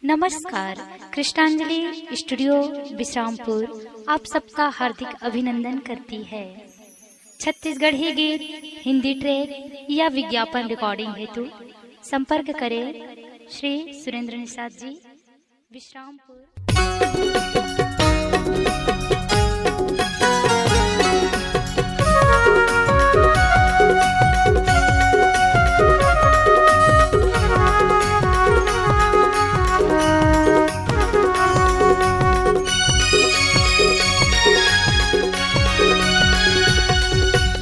नमस्कार। कृष्णांजलि स्टूडियो विश्रामपुर आप सबका हार्दिक अभिनंदन करती है। छत्तीसगढ़ी गीत, हिंदी ट्रैक या विज्ञापन रिकॉर्डिंग हेतु संपर्क करें श्री सुरेंद्र निषाद जी, विश्रामपुर।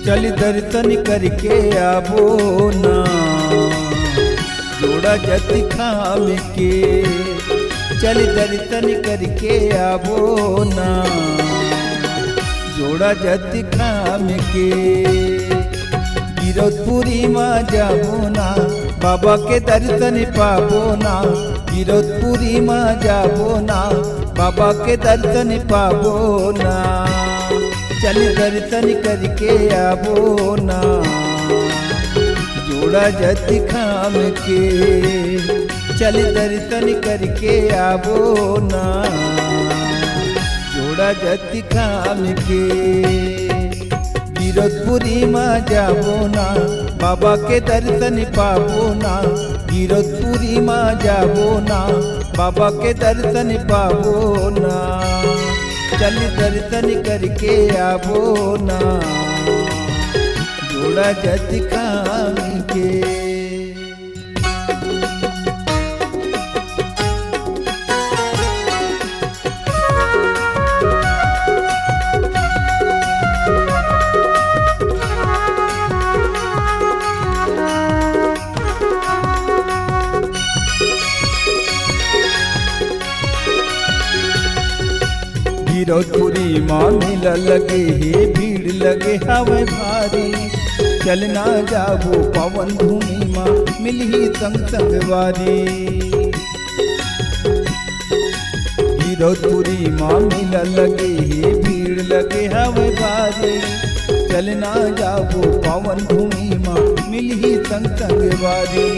चल दर्शन करके आबो ना, जोड़ा जति खाम के। चल दर्शन करके आबो ना, जोड़ा जति खाम के। गिरौदपुरी माँ जाबो ना, बाबा के दर्शन पाबो ना। गिरौदपुरी माँ जाबो ना, बाबा के दर्शन पाबो ना। चल दर्शन करके आबो ना, जोड़ा जति खाम के। चल दर्शन करके आबो ना, जोड़ा जति खाम के। गिरौदपुरी माँ जाबो ना, बाबा के दर्शन पाबो ना। गिरौदपुरी माँ जाबो ना, बाबा के दर्शन पाबो ना। चल दर्शन करके आबो ना, जोड़ा जति खाम के। गिरौदपुरी माँ मेला लगे हे, भीड़ लगे हवे भारी। चलना जाबो पवन भूमि माँ, मिलही संग संगवारी। गिरौदपुरी माँ मेला लगे हे, भीड़ लगे हवे भारी। चलना जाबो पवन भूमि माँ, मिलही संग संगवारी।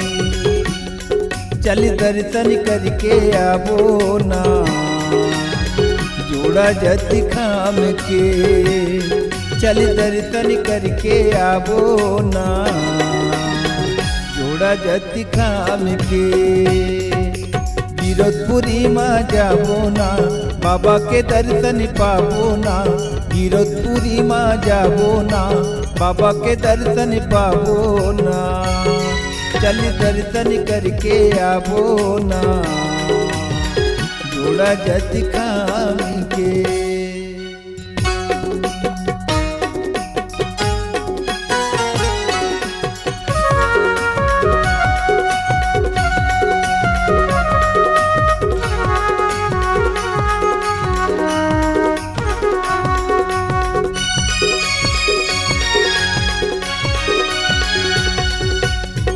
चल दर्शन करके आबो ना, जोड़ा जति खाम के। चल दर्शन करके आबो ना, जोड़ा जति खाम के। गिरौदपुरी माँ जाबो ना, बाबा के दर्शन पाबो ना। गिरौदपुरी माँ जाबो ना, बाबा के दर्शन पाबो ना। चल दर्शन करके आबो ना, जोड़ा जति खाम के।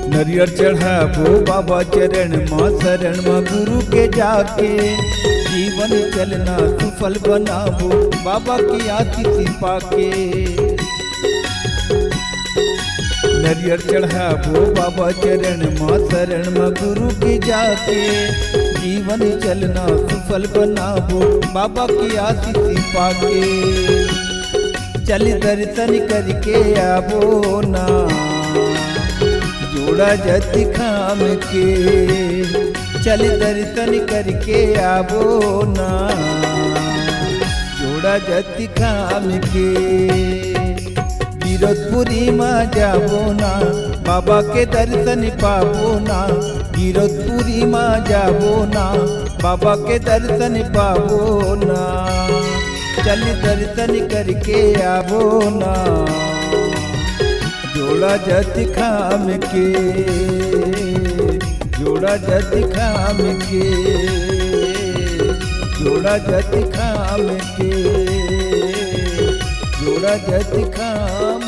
नरियर चढ़ाबो बाबा चरण माँ, शरण माँ गुरु के जाके। जीवन चलना सुफल बनाबो, बाबा की आशीष पाके। नरियर चढ़ाबो बाबा चरण माँ, शरण माँ गुरु के जाके। जीवन चलना सुफल बनाबो, बाबा की आशीष पाके। चल दर्शन करके आबो ना, जोड़ा जति खाम के। चल दर्शन करके आबो ना, जोड़ा जति खाम के। गिरौदपुरी माँ जाबो ना, बाबा के दर्शन पाबो ना। गिरौदपुरी माँ जाबो ना, बाबा के दर्शन पाबो ना। चल दर्शन करके आबो ना, जोड़ा जति खाम के। जोड़ा जति खाम के, जोड़ा जति खाम के, जोड़ा जति खाम